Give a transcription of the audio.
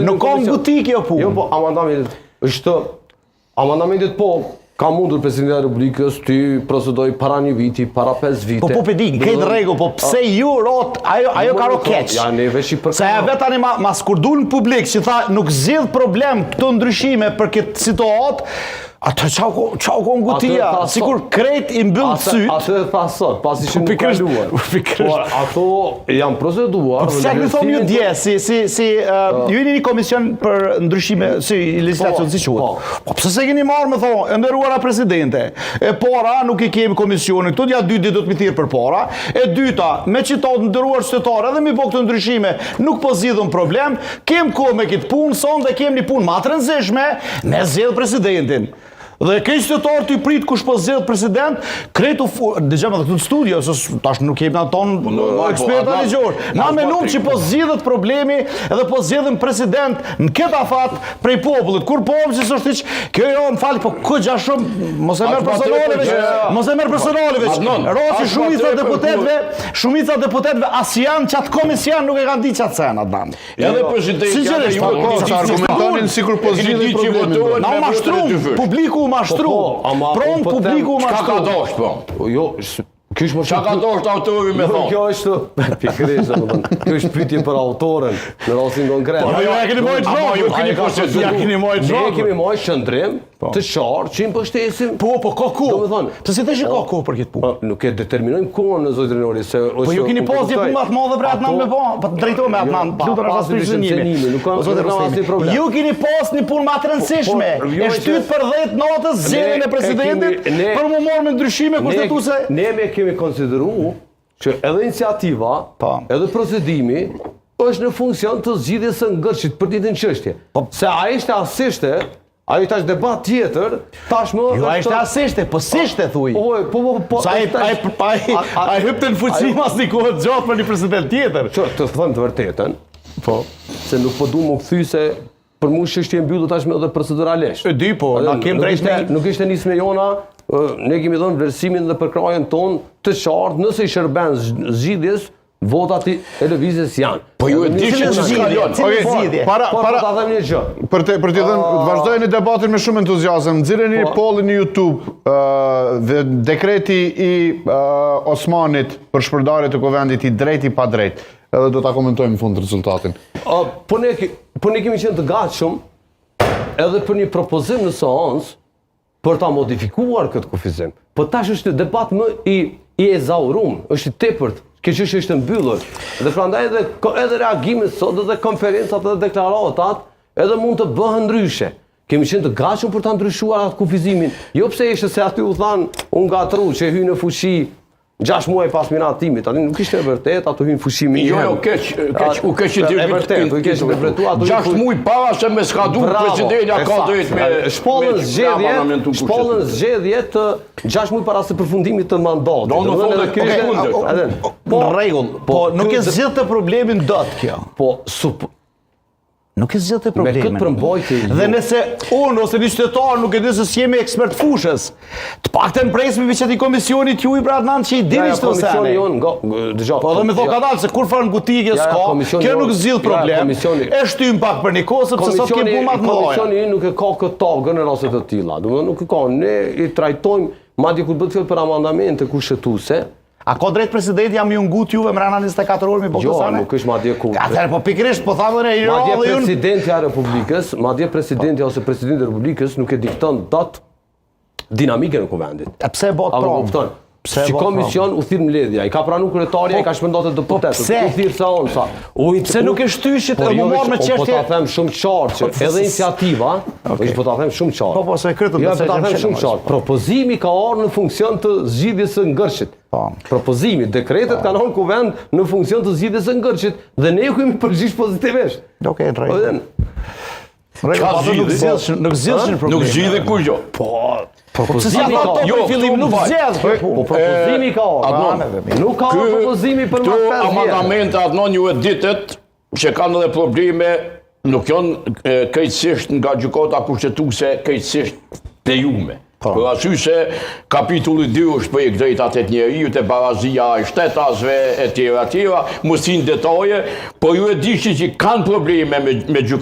Nuk ka nguti kjo punë. Jo, po amandamentet po ka mundur Presidenti e Republikës ty procedoj para një viti, para 5 vite. Po di, këtë rregull, po pse ju rot, ajo ka ro keq. Ja neve shi për. Se ja vet tani ma skurdul në publik që tha nuk zgjidh problem këto ndryshime për këtë situatë. Atë çau ko ngutia, sikur krejt I mbyll syt. Atë e tha sot, pasi që nuk kaluar. Por ato janë proceduar. Po pse nuk thonë ju dje si ju jeni një komision për ndryshime si legjislacion si quhet. Po pse se keni marrë më thonë, e nderuara presidente, e para nuk I kemi komisionin, këto ja 2 ditë do të më thirr për para. E dyta, me citat nderuar qytetarë, edhe mi po këto ndryshime nuk po zgjidhun problem, kem kohë me këtë punë, sonte kemi një punë më të rëndësishme, me zgjedh presidentin. Dhe këj qytetar t'i prit kush po zgjedh president, kretu dëgjojmë edhe këtu në studio, se tash nuk jemi ton eksperta ligjor. Na menum që po zgjidhet problemi edhe po zgjedhim president në këtë afat prej popullit. Kur populli s'është hiç, kjo jo më fal, po ku gja shumë, mos e merr personale veç. Rosi shumica deputetëve as janë çat komision nuk e kanë ditë çat sen Adnan. Edhe presidenti argumentonin sikur po zgjidhin problemin. Na mashtrum publiku mashtru. Pron publiku mashtru. Çka ka dosh po? Jo, Kysh më çka ka dosh autori me thonë. Kjo është pikërisht, domethënë. Kjo është pyetje për autorin në rastin konkret. Po ju keni marrë ju keni procedurë. Ja keni marrë Ne kemi marrë qendrim të qartë që I mbështesim. Po ka ku. Domethënë, pse si thashë ka ku për këtë punë? Nuk e determinojmë kohën në zotrin Ori se po ju keni pas një punë më të madhe për Adnan me po drejtohem me Adnan, lutem pas prisënimi. Nuk ka asnjë problem. Ju keni pas një punë më të rëndësishme. E shtyt për 10 natës zgjedhjen e presidentit për më marrë me ndryshime kushtetuese. Ne kemi konsideruar që edhe iniciativa, edhe procedimi është në funksion të zgjidhjes së ngërçit për ditën çështje. Se ai ishte asishte, ai tash debat tjetër, tashmë jo ai ishte asishte, po sishte thuj. Po. Sa ai hypte në fuqi mas një kohë gjatë për një president tjetër. Të them të vërtetën. Po. Se nuk po duam u kthy se për mua çështja e mbyllur tashmë edhe proceduralisht. E di po, na kem drejtë. Nuk ishte nisme jona. Ne kemi dhënë vlerësimin dhe përkrajen ton të qartë, nëse I shërben zgjidhjes, votat e lëvizjes janë. Po ju e di që zgjidhje. Para ta them një gjë. Për të thënë, vazhdojeni debatin me shumë entuziazëm. Nxirreni një pollin në YouTube, dhe dekreti I Osmanit për shpërndarje të kuvendit I drejt I pa drejt. Edhe do ta komentojmë në fund rezultatin. Po ne kemi qenë të gatshëm edhe për një propozim në seancë për ta modifikuar këtë kufizim. Po tash është debat më I ezaurum, është I tepërt, kjo çështje është mbyllur. Dhe prandaj edhe reagimet sot edhe konferencat edhe deklaratat edhe mund të bëhen ndryshe. Kemi qenë të gatshëm për ta ndryshuar atë kufizimin. Jo pse ishte se aty u than unë gatru që hy në fuqi 6 muaj pas minatimit, tani nuk ishte e vërtet, ato hyn fushimi një herë. Jo, keq, u keq I vërtet, u keq interpretuar. 6 muaj para se me ska dur presidenti ka drejt me shpollën zgjedhje të 6 muaj para se përfundimit të mandatit. Në rregull, po nuk e zgjidh të problemin dot kjo. Po nuk e zgjidh të problemin. Me këtë përmbajtje. Dhe nëse unë ose një qytetar nuk e di se jemi ekspert fushës, të paktën presmi që aty komisionit juaj për Adnan që I dini çto sa. Po edhe më thon kadal se kur fal ngutikje s'ka, kjo nuk zgjidh problem. E shtym pak për një kohë sepse sot kemi punë më të mëdha. Komisioni nuk e ka këtë tagë në raste të tilla. Domethënë nuk e ka. Ne I trajtojmë madje kur bëhet fjalë për amandamente kushtetuese. A ka drejt presidenti jam ju ngut juve mbrana 24 orë me bokosane? Jo, nuk është madje kur. Atëherë po pikërisht po thamë ne madje presidenti I Republikës, madje presidenti ose presidenti I Republikës nuk e dikton dot dinamikën e kuvendit. Pse bëhet prom? Si komision u thirr mbledhja, I ka pranuar kryetaria, I ka shpërndarë deputetët, u thirr seanca. Pse nuk e shtyshit e marr me çështje. Po ta them shumë qartë që edhe iniciativa, po ta them shumë qartë. Po sekretu po ta them shumë qartë. Propozimi ka ardhur në funksion të zgjidhjes së ngërçit. Propozimi, dekretet kanë ardhur kuvend në funksion të zgjidhjes së ngërçit dhe ne kemi përgjigj pozitivisht. Okej, drejt. Nuk zgjidhshin problem. Nuk zgjidhe kur jo. Propozimi ka. Jo, fillim nuk zgjedh. Po propozimi ka. Nuk ka propozimi për më 5 vjet. Amandamente Adnan ju e ditët që kanë edhe probleme, nuk janë krejtësisht nga gjykata kushtetuese krejtësisht lejume. Për arsye se kapitulli 2 është për drejtat e njerëzit, e barazia e shtetasve e tjera, mos i detaje, por ju e dishni që kanë probleme me gjykatën.